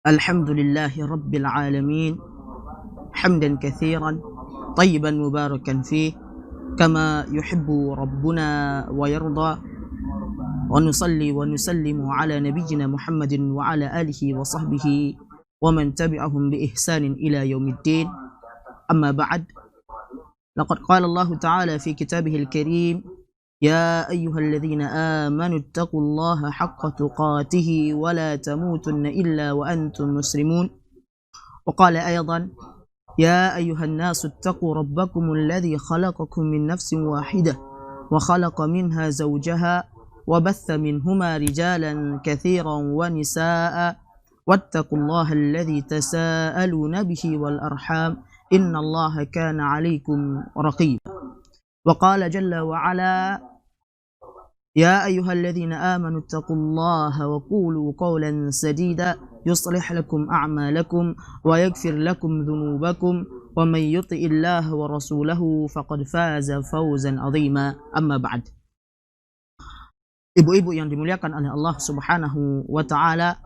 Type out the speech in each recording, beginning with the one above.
الحمد لله رب العالمين حمدا كثيرا طيبا مباركا فيه كما يحب ربنا ويرضى ونصلي ونسلم على نبينا محمد وعلى آله وصحبه ومن تبعهم بإحسان إلى يوم الدين. أما بعد، لقد قال الله تعالى في كتابه الكريم: يا أيها الذين آمنوا اتقوا الله حق تقاته ولا تموتن إلا وأنتم مسلمون. وقال أيضا: يا أيها الناس اتقوا ربكم الذي خلقكم من نفس واحدة وخلق منها زوجها وبث منهما رجالا كثيرا ونساء واتقوا الله الذي تساءلون به والأرحام إن الله كان عليكم رقيبا. وقال جل وعلا: يا أيها الذين آمنوا اتقوا الله وقولوا قولا سديدا يصلح لكم أعمالكم ويغفر لكم ذنوبكم ومن يطع الله ورسوله فقد فاز فوزا عظيما. أما بعد. Ibu-ibu yang dimuliakan oleh Allah Subhanahu wa Ta'ala,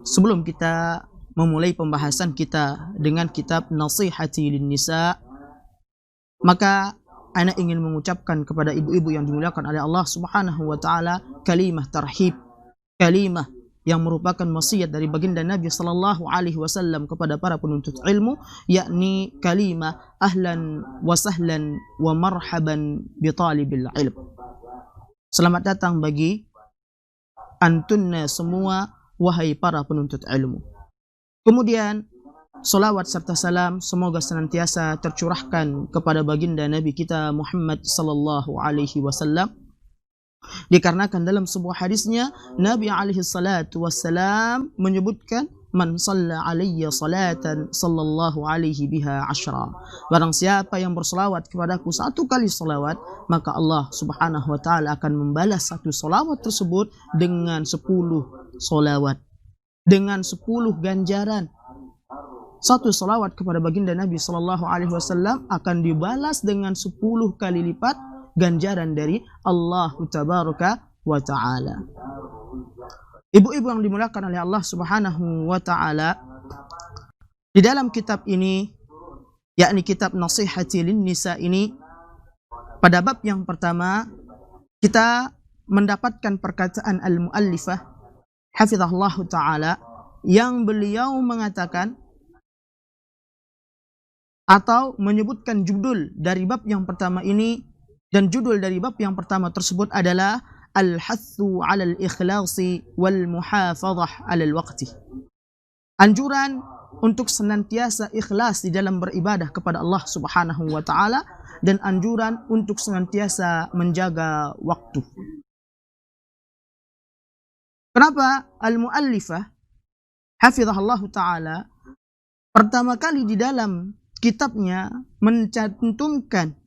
sebelum kita memulai pembahasan kita dengan kitab Nasihati lin-Nisa, maka ana ingin mengucapkan kepada ibu-ibu yang dimuliakan oleh Allah Subhanahu wa Ta'ala kalimah tarhib, kalimah yang merupakan wasiat dari baginda Nabi sallallahu alaihi wasallam kepada para penuntut ilmu, yakni kalimah ahlan wa sahlan wa marhaban bi talibil ilm. Selamat datang bagi antunna semua, wahai para penuntut ilmu. Kemudian salawat serta salam semoga senantiasa tercurahkan kepada baginda Nabi kita Muhammad sallallahu alaihi wasallam, dikarenakan dalam sebuah hadisnya Nabi alaihi salatu wassalam menyebutkan, man shalla alayya salatan sallallahu alaihi biha ashra. Barang siapa yang berselawat kepadaku satu kali selawat, maka Allah Subhanahu wa Ta'ala akan membalas satu selawat tersebut dengan 10 selawat, dengan 10 ganjaran. Satu salawat kepada baginda Nabi sallallahu alaihi wasallam akan dibalas dengan 10 kali lipat ganjaran dari Allah tabaraka wa ta'ala. Ibu-ibu yang dimuliakan oleh Allah Subhanahu wa Ta'ala, di dalam kitab ini, yakni kitab Nasihati lin-Nisa ini, pada bab yang pertama kita mendapatkan perkataan al-muallifah hafizahullah ta'ala, yang beliau mengatakan atau menyebutkan judul dari bab yang pertama ini, dan judul dari bab yang pertama tersebut adalah Al-Hathu 'alal Ikhlasi wal Muhafadhah 'alal Waqti. Anjuran untuk senantiasa ikhlas di dalam beribadah kepada Allah Subhanahu wa Ta'ala, dan anjuran untuk senantiasa menjaga waktu. Kenapa al-muallifah hafizahullah ta'ala pertama kali di dalam kitabnya mencantumkan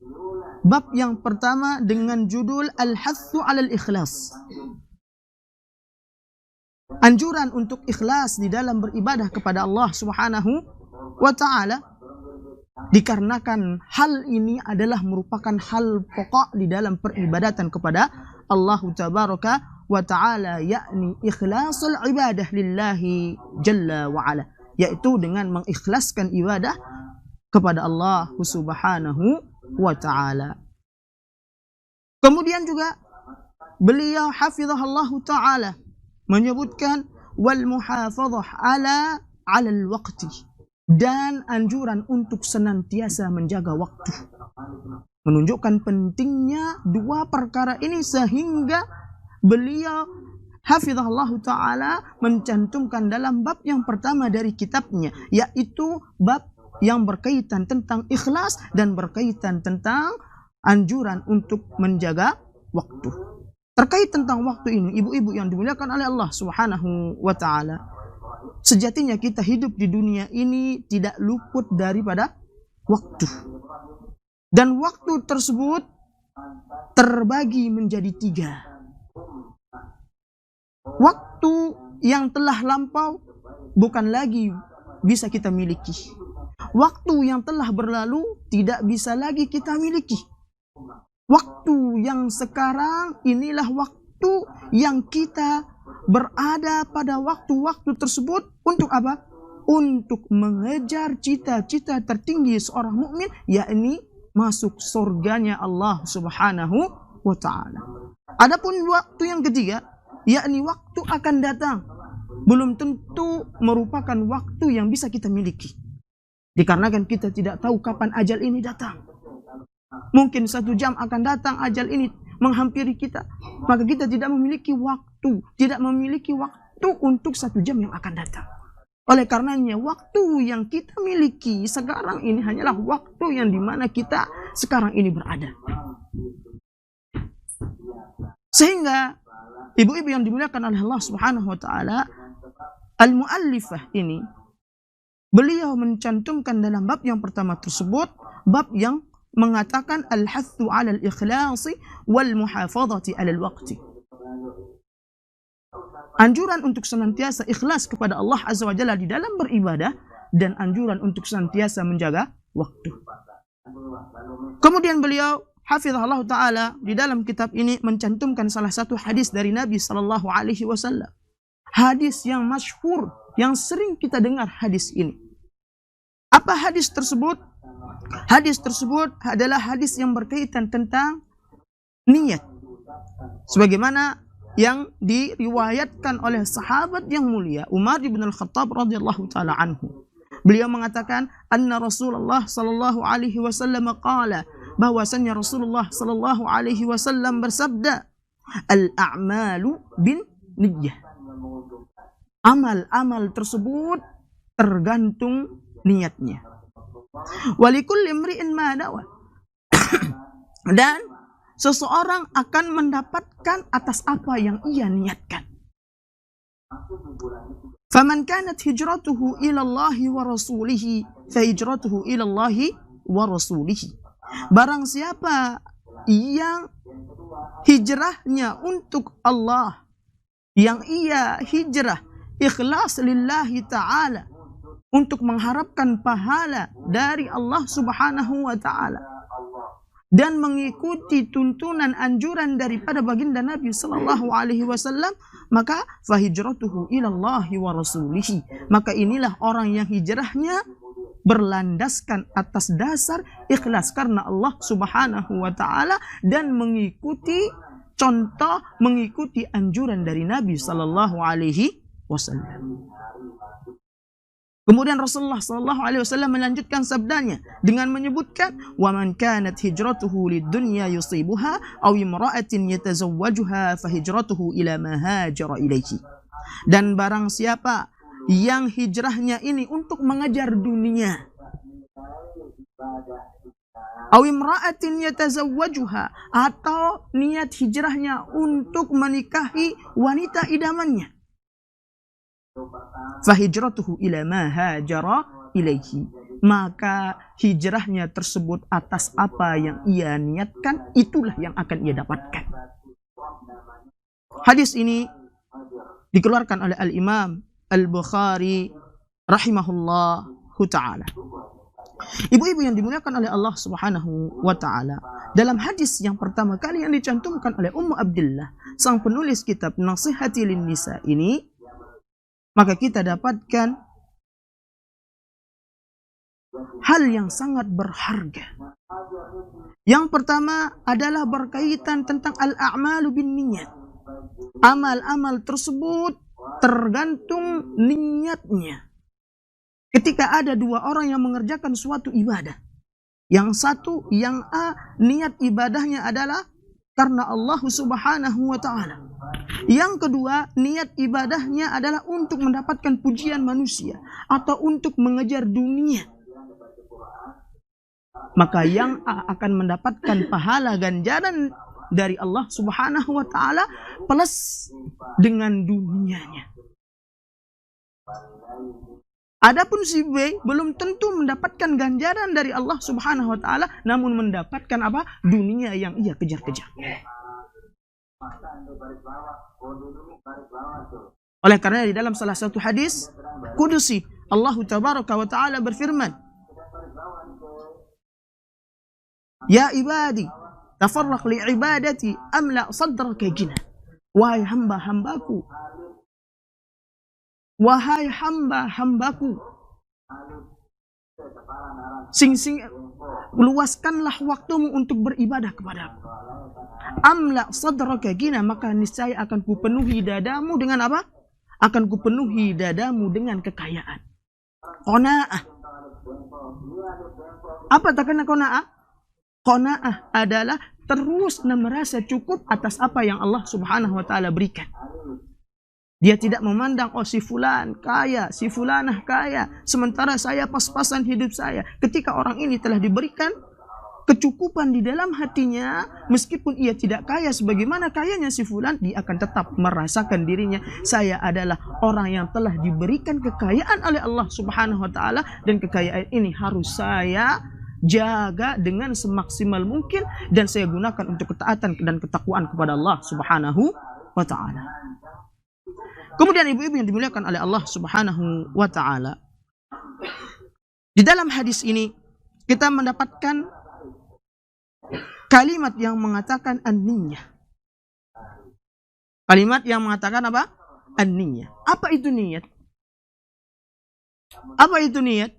bab yang pertama dengan judul Al-Hathu 'alal Ikhlas, anjuran untuk ikhlas di dalam beribadah kepada Allah Subhanahu wa Ta'ala, dikarenakan hal ini adalah merupakan hal pokok di dalam peribadatan kepada Allah tabaraka wa ta'ala, yakni ikhlasul ibadah lillahi jalla wa ala, yaitu dengan mengikhlaskan ibadah kepada Allah Subhanahu wa ta'ala. Kemudian juga beliau hafizahullah ta'ala menyebutkan wal muhafadhah 'alal waqti, dan anjuran untuk senantiasa menjaga waktu. Menunjukkan pentingnya dua perkara ini, sehingga beliau hafizahullah ta'ala mencantumkan dalam bab yang pertama dari kitabnya, yaitu bab yang berkaitan tentang ikhlas dan berkaitan tentang anjuran untuk menjaga waktu. Terkait tentang waktu ini, ibu-ibu yang dimuliakan oleh Allah Subhanahu wa Ta'ala, sejatinya kita hidup di dunia ini tidak luput daripada waktu. Dan waktu tersebut terbagi menjadi 3. Waktu yang telah lampau bukan lagi bisa kita miliki. Waktu yang telah berlalu tidak bisa lagi kita miliki. Waktu yang sekarang inilah waktu yang kita berada pada waktu-waktu tersebut untuk apa? Untuk mengejar cita-cita tertinggi seorang mukmin, yakni masuk surganya Allah Subhanahu wa taala. Adapun waktu yang ketiga, yakni waktu akan datang, belum tentu merupakan waktu yang bisa kita miliki. Dikarenakan kita tidak tahu kapan ajal ini datang. Mungkin 1 jam akan datang ajal ini menghampiri kita, maka kita tidak memiliki waktu untuk 1 jam yang akan datang. Oleh karenanya waktu yang kita miliki sekarang ini hanyalah waktu yang dimana kita sekarang ini berada. Sehingga ibu-ibu yang dimuliakan oleh Allah Subhanahu wa taala, al-muallifah ini beliau mencantumkan dalam bab yang pertama tersebut, bab yang mengatakan al-hathu 'ala al-ikhlasi wal muhafadhati 'ala al-waqti. Anjuran untuk senantiasa ikhlas kepada Allah Azza wa Jalla di dalam beribadah, dan anjuran untuk senantiasa menjaga waktu. Kemudian beliau hafizahullah ta'ala di dalam kitab ini mencantumkan salah satu hadis dari Nabi sallallahu alaihi wasallam. Hadis yang masyhur, yang sering kita dengar hadis ini. Apa hadis tersebut? Hadis tersebut adalah hadis yang berkaitan tentang niat. Sebagaimana yang diriwayatkan oleh sahabat yang mulia Umar bin Al-Khattab radhiyallahu taala anhu. Beliau mengatakan anna Rasulullah sallallahu alaihi wasallam qala, bahwasanya Rasulullah sallallahu alaihi wasallam bersabda, al-a'malu bin niyyah. Amal-amal tersebut tergantung niatnya. Walikulli imri'in ma nawa. Dan seseorang akan mendapatkan atas apa yang ia niatkan. Faman kanat hijratuhu ila Allah wa rasulih, fa hijratuhu ila Allah wa rasulih. Barang siapa yang hijrahnya untuk Allah, yang ia hijrah ikhlas lillahi ta'ala, untuk mengharapkan pahala dari Allah Subhanahu wa ta'ala, dan mengikuti tuntunan anjuran daripada baginda Nabi sallallahu alaihi wasallam, maka fahijratuhu ilallahi wa rasulihi. Maka inilah orang yang hijrahnya berlandaskan atas dasar ikhlas karena Allah Subhanahu wa taala, dan mengikuti contoh, mengikuti anjuran dari Nabi sallallahu alaihi wasallam. Kemudian Rasulullah sallallahu alaihi wasallam melanjutkan sabdanya dengan menyebutkan, wa man kanat hijratuhu lid-dunya yusibuha aw imra'atin yatazawwajuha fa hijratuhu ila ma hajara ilaihi. Dan barang siapa yang hijrahnya ini untuk mengejar dunia, aw imra'atin yatazawwajuha, atau niat hijrahnya untuk menikahi wanita idamannya, fahijratuhu ila ma hajara ilaihi, maka hijrahnya tersebut atas apa yang ia niatkan, itulah yang akan ia dapatkan. Hadis ini dikeluarkan oleh Al-Imam Al-Bukhari rahimahullahu ta'ala. Ibu-ibu yang dimuliakan oleh Allah Subhanahu wa ta'ala, dalam hadis yang pertama kali yang dicantumkan oleh Ummu Abdillah, sang penulis kitab Nasihati lin Nisa ini, maka kita dapatkan hal yang sangat berharga. Yang pertama adalah berkaitan tentang al-a'malu bin niyyat. Amal-amal tersebut tergantung niatnya. Ketika ada dua orang yang mengerjakan suatu ibadah, yang satu, yang A, niat ibadahnya adalah karena Allah Subhanahu wa ta'ala. Yang kedua, niat ibadahnya adalah untuk mendapatkan pujian manusia atau untuk mengejar dunia. Maka yang A akan mendapatkan pahala ganjaran dari Allah Subhanahu wa ta'ala plus dengan dunianya. Adapun si B belum tentu mendapatkan ganjaran dari Allah Subhanahu wa ta'ala, namun mendapatkan apa? Dunia yang ia kejar-kejar. Oleh karena di dalam salah satu hadis kudusi, Allah tabaraka wa ta'ala berfirman, ya ibadi tafarraq li ibadati amla sadraka jina. wahai hamba-hambaku, wahai hamba-hambaku, luaskanlah waktumu untuk beribadah kepadaku. Amla sadraka gina, maka niscaya akan kupenuhi dadamu dengan apa? Akan kupenuhi dadamu dengan kekayaan. Qanaah. Apa takkan qanaah? Qanaah adalah terus merasa cukup atas apa yang Allah Subhanahu wa taala berikan. Dia tidak memandang, oh si fulan kaya, si fulanah kaya, sementara saya pas-pasan hidup saya. Ketika orang ini telah diberikan kecukupan di dalam hatinya, meskipun ia tidak kaya sebagaimana kayanya si fulan, dia akan tetap merasakan dirinya, saya adalah orang yang telah diberikan kekayaan oleh Allah Subhanahu wa taala, dan kekayaan ini harus saya jaga dengan semaksimal mungkin, dan saya gunakan untuk ketaatan dan ketakwaan kepada Allah Subhanahu wa taala. Kemudian ibu-ibu yang dimuliakan oleh Allah Subhanahu wa taala, di dalam hadis ini kita mendapatkan kalimat yang mengatakan an-niyah. Kalimat yang mengatakan apa? An-niyah. Apa itu niat? Apa itu niat?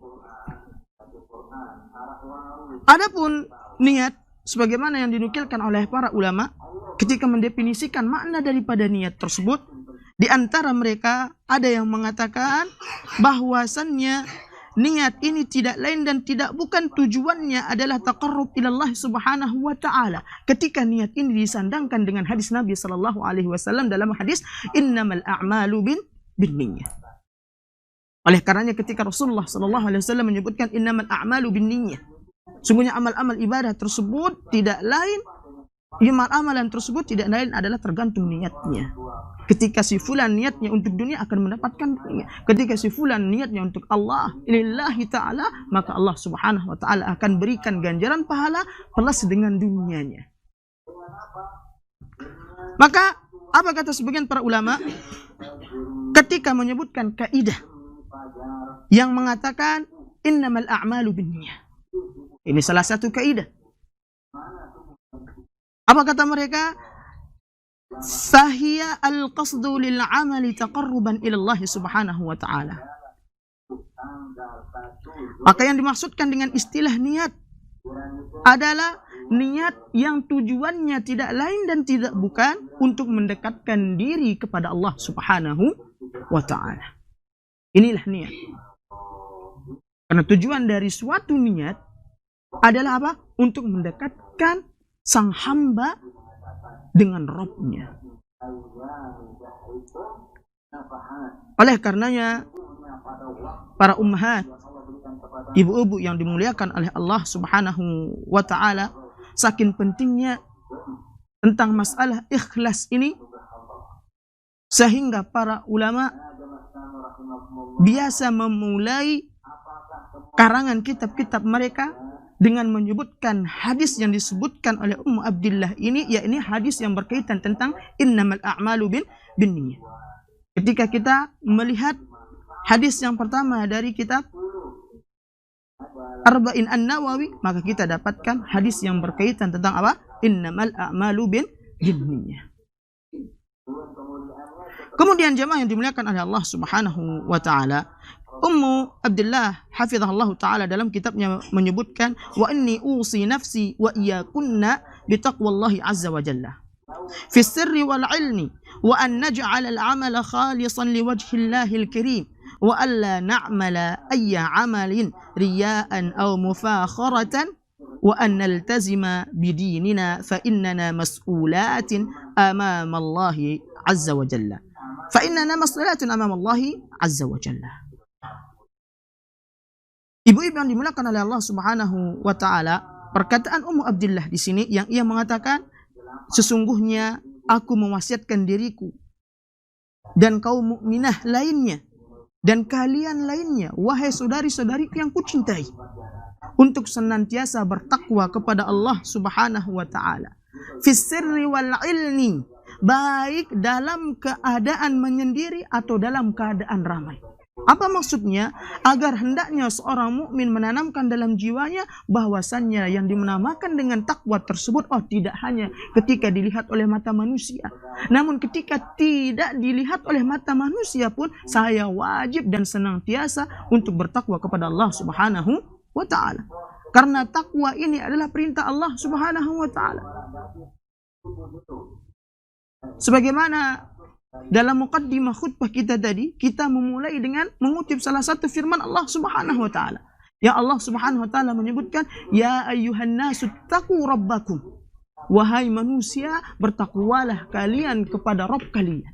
Adapun niat sebagaimana yang dinukilkan oleh para ulama ketika mendefinisikan makna daripada niat tersebut, di antara mereka ada yang mengatakan bahwasannya niat ini tidak lain dan tidak bukan tujuannya adalah taqarrub ilallah Subhanahu wa taala. Ketika niat ini disandangkan dengan hadis Nabi sallallahu alaihi wasallam dalam hadis innamal a'malu binniyah. Oleh karenanya ketika Rasulullah sallallahu alaihi wasallam menyebutkan innamal a'malu binniyah, sungguhnya amal-amal ibadah tersebut tidak lain, amalan tersebut tidak lain adalah tergantung niatnya. Ketika si fulan niatnya untuk dunia akan mendapatkan dunia. Ketika si fulan niatnya untuk Allah, lillahi ta'ala, maka Allah Subhanahu wa ta'ala akan berikan ganjaran pahala plus dengan dunianya. Maka apa kata sebagian para ulama ketika menyebutkan kaidah yang mengatakan innamal a'malu binniyah. Ini salah satu kaidah. Apa kata mereka? Fahiya al-qasdu lil amali taqarruban ila Allah Subhanahu wa taala. Maka yang dimaksudkan dengan istilah niat adalah niat yang tujuannya tidak lain dan tidak bukan untuk mendekatkan diri kepada Allah Subhanahu wa taala. Inilah niat. Karena tujuan dari suatu niat adalah apa? Untuk mendekatkan sang hamba dengan Rabb-Nya. Oleh karenanya para ummahat, ibu-ibu yang dimuliakan oleh Allah Subhanahu wa taala, saking pentingnya tentang masalah ikhlas ini sehingga para ulama biasa memulai karangan kitab-kitab mereka dengan menyebutkan hadis yang disebutkan oleh Ummu Abdillah ini, yakni hadis yang berkaitan tentang innamal a'malu binniyah. Ketika kita melihat hadis yang pertama dari kitab Arba'in An-Nawawi, maka kita dapatkan hadis yang berkaitan tentang apa? Innamal a'malu binniyah. Kemudian jemaah yang dimuliakan oleh Allah Subhanahu wa taala, Ummu Abdullah hafizahullah ta'ala dalam kitabnya menyebutkan wa inni usi nafsi wa iyakunna bitaqwallahi azza wa jalla fi sirri wal ilmi wa an naj'ala al-amala khalisan liwajhillahil karim wa alla na'mala ayya amalin riya'an aw mufakharatan wa an naltazima bidinina fa innana mas'ulatin amama Allah azza wa jalla fa innana mas'ulatin amama Allah azza wa jalla. Ibu-ibu yang dimuliakan oleh Allah Subhanahu wa taala, perkataan Ummu Abdillah di sini yang ia mengatakan, sesungguhnya aku mewasiatkan diriku dan kaum mukminah lainnya dan kalian lainnya, wahai saudari-saudariku yang kucintai, untuk senantiasa bertakwa kepada Allah Subhanahu wa taala. Fis sirri wal ilmi, baik dalam keadaan menyendiri atau dalam keadaan ramai. Apa maksudnya? Agar hendaknya seorang mukmin menanamkan dalam jiwanya bahwasannya yang dinamakan dengan takwa tersebut tidak hanya ketika dilihat oleh mata manusia, namun ketika tidak dilihat oleh mata manusia pun saya wajib dan senantiasa untuk bertakwa kepada Allah Subhanahu wa taala. Karena takwa ini adalah perintah Allah Subhanahu wa taala. Sebagaimana dalam muqaddimah khutbah kita tadi, kita memulai dengan mengutip salah satu firman Allah Subhanahu wa taala. Ya Allah Subhanahu wa taala menyebutkan, "Ya ayyuhan nasu taqu rabbakum." Wahai manusia, bertakwalah kalian kepada Rabb kalian.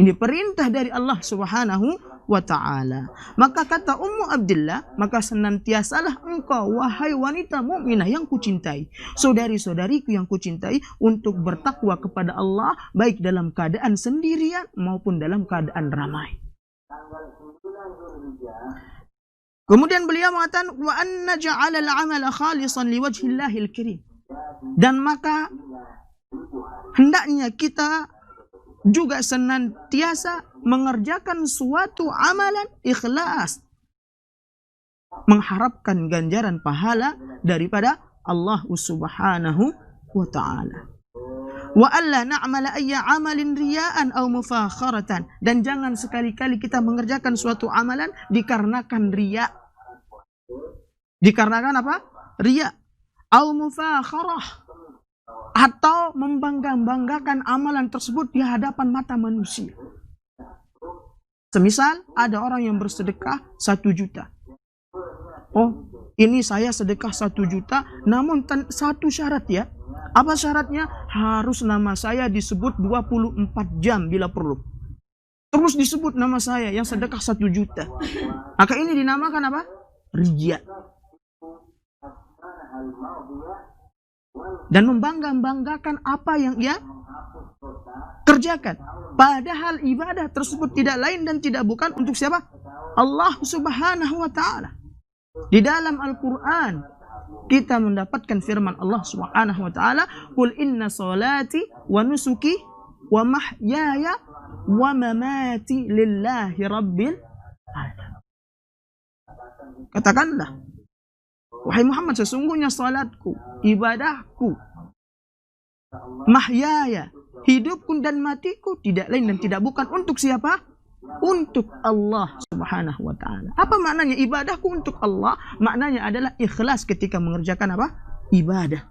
Ini perintah dari Allah Subhanahu wa ta'ala. Maka kata Ummu Abdillah, maka senantiasalah engkau wahai wanita mukminah yang kucintai, saudari-saudariku yang kucintai, untuk bertakwa kepada Allah baik dalam keadaan sendirian maupun dalam keadaan ramai. Kemudian beliau mengatakan, wa anna ja'ala al-'amala khalisan liwajhillahil karim. Dan maka hendaknya kita juga senantiasa mengerjakan suatu amalan ikhlas, mengharapkan ganjaran pahala daripada Allah Subhanahu wa ta'ala. Wa alla na'mala ayya amalin riya'an aw mufakharatan. Dan jangan sekali-kali kita mengerjakan suatu amalan dikarenakan riya. Dikarenakan apa? Riya. Aw mufakharah. Atau membangga-banggakan amalan tersebut di hadapan mata manusia. Semisal ada orang yang bersedekah 1 juta. Oh, ini saya sedekah 1 juta, namun satu syarat ya. Apa syaratnya? Harus nama saya disebut 24 jam bila perlu. Terus disebut nama saya yang sedekah 1 juta. Maka ini dinamakan apa? Riya. Dan membangga-banggakan apa yang ia kerjakan. Padahal ibadah tersebut tidak lain dan tidak bukan untuk siapa? Allah Subhanahu wa ta'ala. Di dalam Al-Quran kita mendapatkan firman Allah Subhanahu wa ta'ala, "Qul inna salati wa nusuki wa mahyaya wa mamati lillahi rabbil alamin." Katakanlah, wahai Muhammad, sesungguhnya salatku, ibadahku, mahyaya, hidupku dan matiku tidak lain dan tidak bukan untuk siapa? Untuk Allah Subhanahu wa ta'ala. Apa maknanya ibadahku untuk Allah? Maknanya adalah ikhlas ketika mengerjakan apa? Ibadah.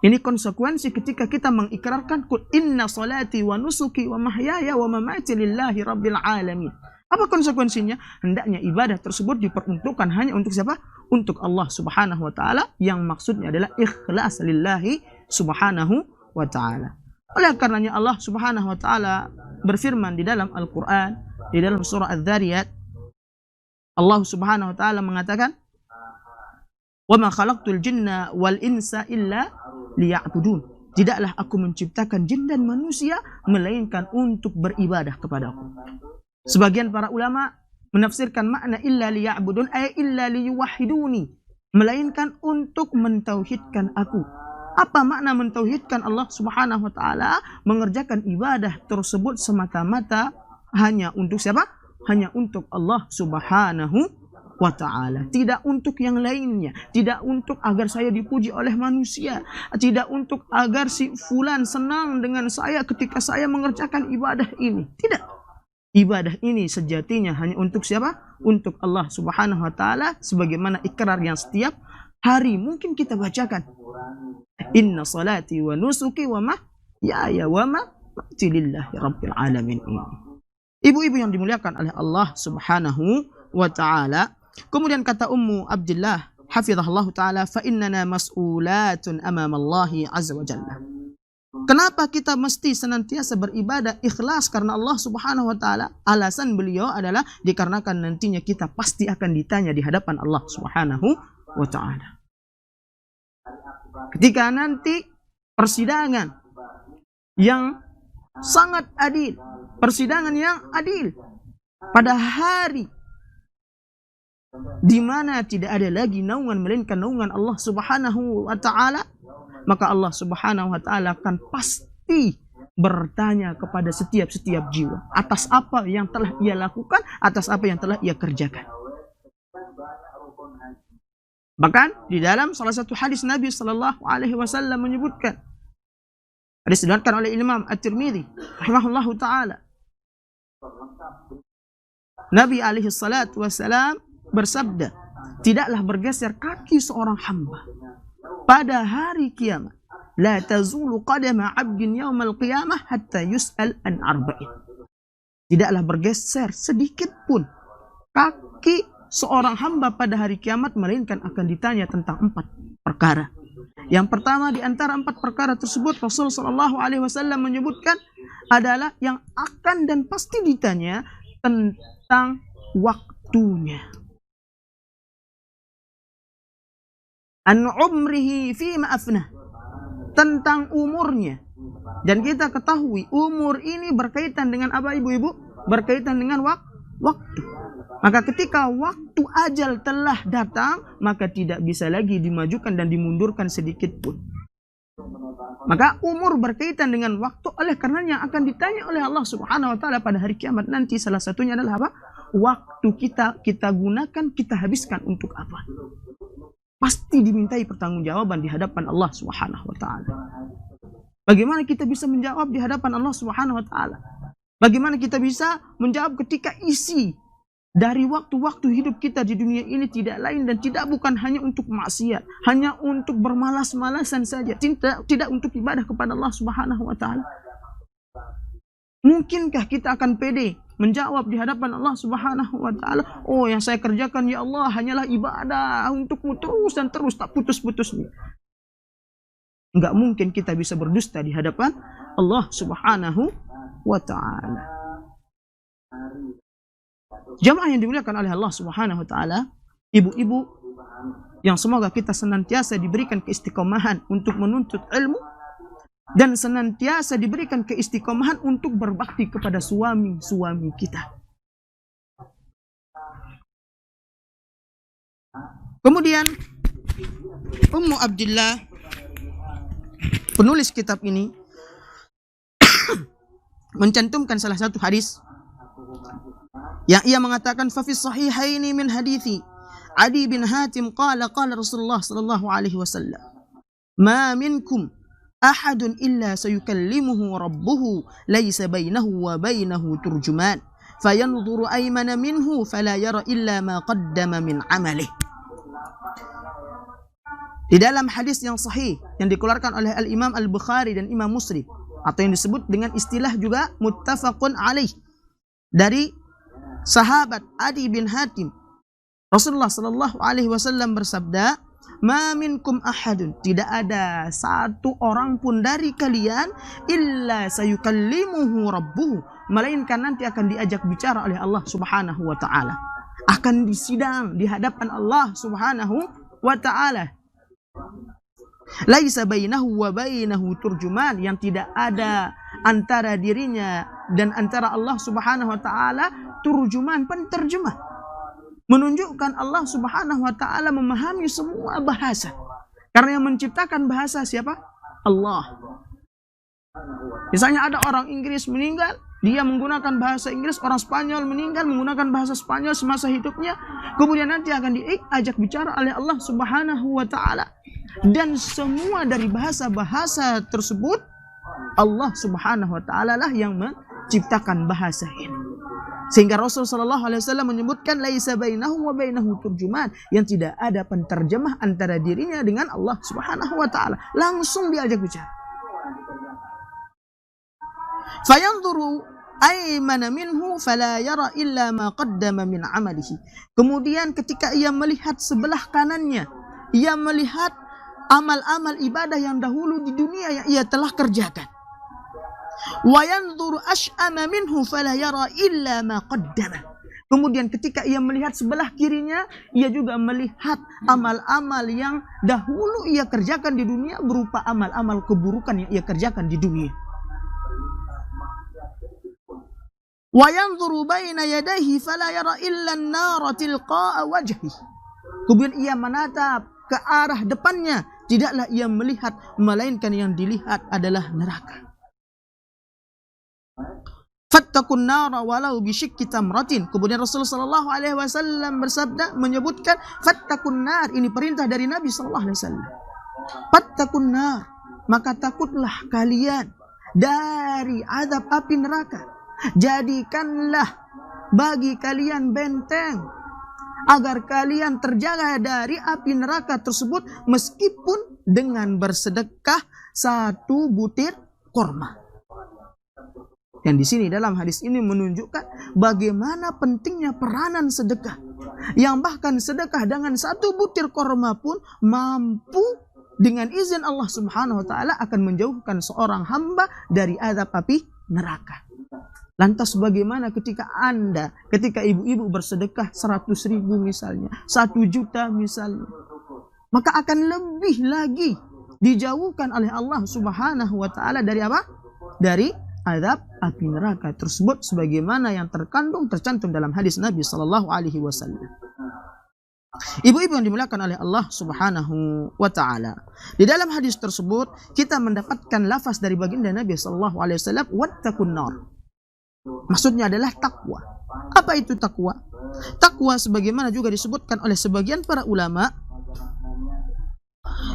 Ini konsekuensi ketika kita mengikrarkan qul inna salati wa nusuki wa mahyaya wa mamati lillahi rabbil alamin. Apa konsekuensinya? Hendaknya ibadah tersebut diperuntukkan hanya untuk siapa? Untuk Allah Subhanahu wa ta'ala, yang maksudnya adalah ikhlas lillahi Subhanahu wa ta'ala. Oleh karenanya Allah Subhanahu wa ta'ala berfirman di dalam Al-Quran, di dalam surah Adz-Dzariyat, Allah Subhanahu wa ta'ala mengatakan, "Wa ma khalaqtul jinna wal insa illa liya'budun." Tidaklah aku menciptakan jin dan manusia melainkan untuk beribadah kepadaku. Sebagian para ulama menafsirkan makna illa liya'budun ay illa liyuwahhiduni, melainkan untuk mentauhidkan aku. Apa makna mentauhidkan Allah Subhanahu wa ta'ala? Mengerjakan ibadah tersebut semata-mata hanya untuk siapa? Hanya untuk Allah Subhanahu wa ta'ala. Tidak untuk yang lainnya. Tidak untuk agar saya dipuji oleh manusia. Tidak untuk agar si fulan senang dengan saya ketika saya mengerjakan ibadah ini. Tidak. Ibadah ini sejatinya hanya untuk siapa? Untuk Allah Subhanahu wa ta'ala, sebagaimana ikrar yang setiap hari mungkin kita bacakan. Inna salati wa nusuki wa mahyaya wa mamati lillahi rabbil alamin. Ibu-ibu yang dimuliakan oleh Allah Subhanahu wa ta'ala. Kemudian kata Ummu Abdillah hafizahullah ta'ala, fa innana mas'ulatun amamallahi azza wa jalla. Kenapa kita mesti senantiasa beribadah ikhlas? Karena Allah Subhanahu wa ta'ala, alasan beliau adalah dikarenakan nantinya kita pasti akan ditanya di hadapan Allah Subhanahu wa ta'ala. Ketika nanti persidangan yang sangat adil, persidangan yang adil pada hari di mana tidak ada lagi naungan melainkan naungan Allah Subhanahu wa ta'ala, maka Allah Subhanahu wa ta'ala akan pasti bertanya kepada setiap jiwa atas apa yang telah ia lakukan, atas apa yang telah ia kerjakan. Bahkan di dalam salah satu hadis Nabi Sallallahu Alaihi Wasallam menyebutkan, hadis diriwayatkan oleh Imam At-Tirmidzi rahimahullahu taala, Nabi alaihi salatu wasalam bersabda, tidaklah bergeser kaki seorang hamba pada hari kiamat, la tazulu qadama 'abdin yaumal qiyamah hatta yus'al an arba'in. Tidaklah bergeser sedikit pun kaki seorang hamba pada hari kiamat, melainkan akan ditanya tentang 4 perkara. Yang pertama di antara 4 perkara tersebut, Rasul sallallahu alaihi wasallam menyebutkan adalah yang akan dan pasti ditanya tentang waktunya. An umrihi fima afnah, tentang umurnya. Dan kita ketahui umur ini berkaitan dengan apa, ibu-ibu? Berkaitan dengan waktu. Maka ketika waktu ajal telah datang, maka tidak bisa lagi dimajukan dan dimundurkan sedikit pun. Maka umur berkaitan dengan waktu, oleh karenanya akan ditanya oleh Allah Subhanahu wa taala pada hari kiamat nanti. Salah satunya adalah apa? Waktu kita gunakan, kita habiskan untuk apa? Pasti dimintai pertanggungjawaban di hadapan Allah Subhanahu wa taala. Bagaimana kita bisa menjawab di hadapan Allah Subhanahu wa taala? Bagaimana kita bisa menjawab ketika isi dari waktu-waktu hidup kita di dunia ini tidak lain dan tidak bukan hanya untuk maksiat, hanya untuk bermalas-malasan saja, tidak untuk ibadah kepada Allah Subhanahu wa taala. Mungkinkah kita akan pede menjawab di hadapan Allah Subhanahu wa taala, oh yang saya kerjakan ya Allah hanyalah ibadah untukmu terus dan terus, tak putus-putusnya. Enggak mungkin kita bisa berdusta di hadapan Allah Subhanahu wa taala. Jamaah yang dimuliakan oleh Allah Subhanahu wa taala, ibu-ibu yang semoga kita senantiasa diberikan keistiqomahan untuk menuntut ilmu dan senantiasa diberikan keistiqomahan untuk berbakti kepada suami-suami kita. Kemudian Ummu Abdillah, penulis kitab ini, mencantumkan salah satu hadis yang ia mengatakan, fa fi sahihaini min hadithi Adi bin Hatim qala Rasulullah sallallahu alaihi wasallam, ma minkum ahadun illa sayukallimuhu rabbuhu laysa bainahu wa bainahu turjuman fayanzuru aymana minhu fala yara illa ma qaddama min amalih. Di dalam hadis yang sahih yang dikeluarkan oleh Al-Imam Al-Bukhari dan Imam Muslim, atau yang disebut dengan istilah juga muttafaqun alaih, dari sahabat Adi bin Hatim, Rasulullah sallallahu alaihi wasallam bersabda, ma minkum ahadun, tidak ada satu orang pun dari kalian, illa sayukallimuhu rabbuhu, melainkan nanti akan diajak bicara oleh Allah Subhanahu wa taala, akan disidang di hadapan Allah Subhanahu wa taala. Laisa bainahu wa bainahu turjuman, yang tidak ada antara dirinya dan antara Allah Subhanahu wa taala turjuman, penterjemah. Menunjukkan Allah Subhanahu wa taala memahami semua bahasa. Karena yang menciptakan bahasa siapa? Allah. Misalnya ada orang Inggris meninggal, dia menggunakan bahasa Inggris, orang Spanyol meninggal menggunakan bahasa Spanyol semasa hidupnya, kemudian nanti akan diajak bicara oleh Allah Subhanahu wa taala. Dan semua dari bahasa-bahasa tersebut, Allah Subhanahu wa taala lah yang menciptakan bahasa ini. Sehingga Rasul sallallahu alaihi wasallam menyebutkan laisa bainahu wa bainahu turjuman, yang tidak ada penterjemah antara dirinya dengan Allah Subhanahu wa taala. Langsung diajak bicara. Fayanzuru aymana minhu fala yara illa ma qaddama min amalihi. Kemudian ketika ia melihat sebelah kanannya, ia melihat amal-amal ibadah yang dahulu di dunia yang ia telah kerjakan. Wa yanzuru ash'ama minhu fala yara illa ma qaddama. Kemudian ketika ia melihat sebelah kirinya, ia juga melihat amal-amal yang dahulu ia kerjakan di dunia, berupa amal-amal keburukan yang ia kerjakan di dunia. Wa yanzuru baina yadayhi fala yara illa an-nara tilqa'a wajhihi. Kemudian ia menatap ke arah depannya, tidaklah ia melihat melainkan yang dilihat adalah neraka. Fattaqun nara walau bisyikki tamratin. Kemudian Rasulullah sallallahu alaihi wasallam bersabda menyebutkan fattaqun nar, ini perintah dari Nabi sallallahu alaihi wasallam. Fattaqun nar, maka takutlah kalian dari azab api neraka. Jadikanlah bagi kalian benteng agar kalian terjaga dari api neraka tersebut meskipun dengan bersedekah 1 butir korma. Yang di sini dalam hadis ini menunjukkan bagaimana pentingnya peranan sedekah. Yang bahkan sedekah dengan 1 butir korma pun mampu dengan izin Allah Subhanahu wa taala akan menjauhkan seorang hamba dari azab api neraka. Lantas bagaimana ketika ibu-ibu bersedekah 100.000 misalnya, 1 juta misalnya, maka akan lebih lagi dijauhkan oleh Allah Subhanahu wa taala dari apa? Dari azab api neraka tersebut, sebagaimana yang tercantum dalam hadis Nabi sallallahu alaihi wasallam. Ibu-ibu yang dimuliakan oleh Allah Subhanahu wa taala. Di dalam hadis tersebut kita mendapatkan lafaz dari baginda Nabi sallallahu alaihi wasallam, wattaqun nar. Maksudnya adalah takwa. Apa itu takwa? Takwa sebagaimana juga disebutkan oleh sebagian para ulama,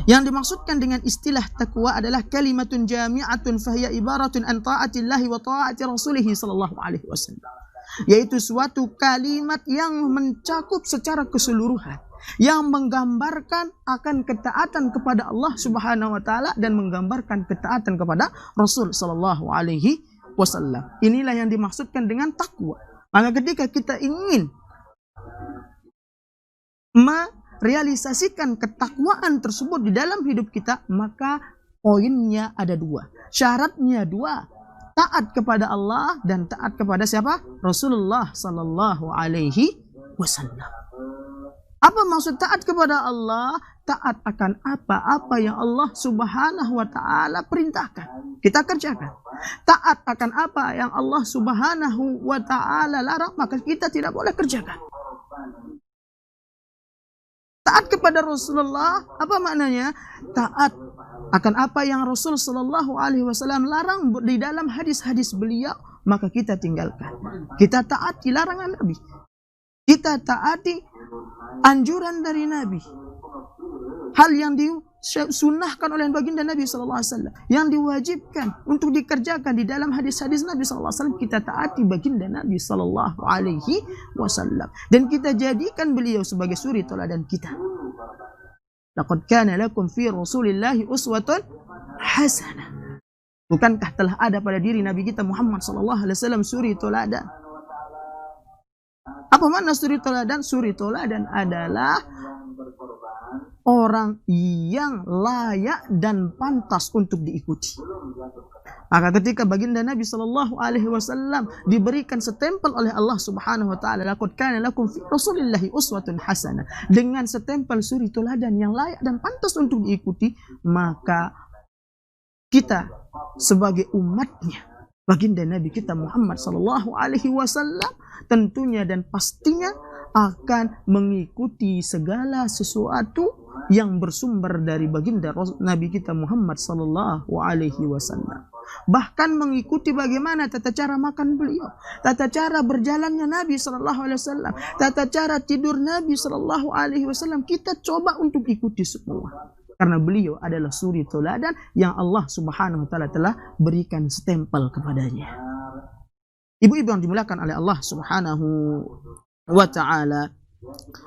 yang dimaksudkan dengan istilah takwa adalah kalimatun jami'atun fahiya ibaratun an ta'atillahi wa ta'ati rasulih sallallahu alaihi wasallam. Yaitu suatu kalimat yang mencakup secara keseluruhan, yang menggambarkan akan ketaatan kepada Allah Subhanahu wa taala dan menggambarkan ketaatan kepada Rasul sallallahu alaihi wasallam. Inilah yang dimaksudkan dengan takwa. Maka ketika kita ingin merealisasikan ketakwaan tersebut di dalam hidup kita, maka poinnya ada 2, syaratnya 2. Taat kepada Allah dan taat kepada siapa? Rasulullah sallallahu alaihi wasallam. Apa maksud taat kepada Allah? Taat akan apa-apa yang Allah Subhanahu wa taala perintahkan, kita kerjakan. Taat akan apa yang Allah Subhanahu wa taala larang, maka kita tidak boleh kerjakan. Taat kepada Rasulullah, apa maknanya? Taat akan apa yang Rasul sallallahu alaihi wasallam larang di dalam hadis-hadis beliau, maka kita tinggalkan. Kita taati larangan Nabi. Kita taati anjuran dari Nabi. Hal yang disunnahkan oleh baginda Nabi sallallahu alaihi wasallam, yang diwajibkan untuk dikerjakan di dalam hadis-hadis Nabi sallallahu alaihi wasallam, kita taati baginda Nabi sallallahu alaihi wasallam dan kita jadikan beliau sebagai suri teladan kita. Laqad kana lakum fi Rasulillahi uswatun hasanah. Bukankah telah ada pada diri Nabi kita Muhammad sallallahu alaihi wasallam suri teladan? Apa makna suri teladan? Suri teladan adalah orang yang layak dan pantas untuk diikuti. Maka ketika baginda Nabi sallallahu alaihi wasallam diberikan setempel oleh Allah Subhanahu wa taala, laqad kana lakum fi Rasulillahi uswatun hasanah, dengan setempel suri teladan yang layak dan pantas untuk diikuti, maka kita sebagai umatnya baginda Nabi kita Muhammad sallallahu alaihi wasallam tentunya dan pastinya akan mengikuti segala sesuatu yang bersumber dari baginda Nabi kita Muhammad sallallahu alaihi wasallam. Bahkan mengikuti bagaimana tata cara makan beliau, tata cara berjalannya Nabi sallallahu alaihi wasallam, tata cara tidur Nabi sallallahu alaihi wasallam, kita coba untuk ikuti semua. Karena beliau adalah suri teladan yang Allah Subhanahu wa taala telah berikan stempel kepadanya. Ibu-ibu yang dimuliakan oleh Allah Subhanahu wa taala,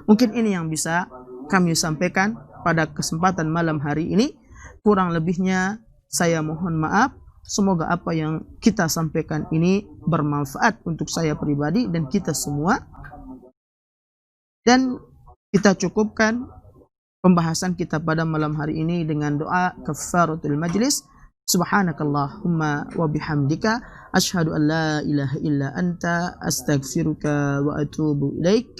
mungkin ini yang bisa kami sampaikan pada kesempatan malam hari ini. Kurang lebihnya saya mohon maaf. Semoga apa yang kita sampaikan ini bermanfaat untuk saya pribadi dan kita semua. Dan kita cukupkan pembahasan kita pada malam hari ini dengan doa kafaratul majlis. Subhanakallahumma wa bihamdika asyhadu an la ilaha illa anta astaghfiruka wa atubu ilaik.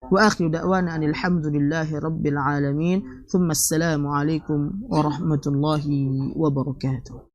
Wa akhiru da'wana anil hamdulillahi rabbil alamin. Thumma assalamu alaikum warahmatullahi wabarakatuh.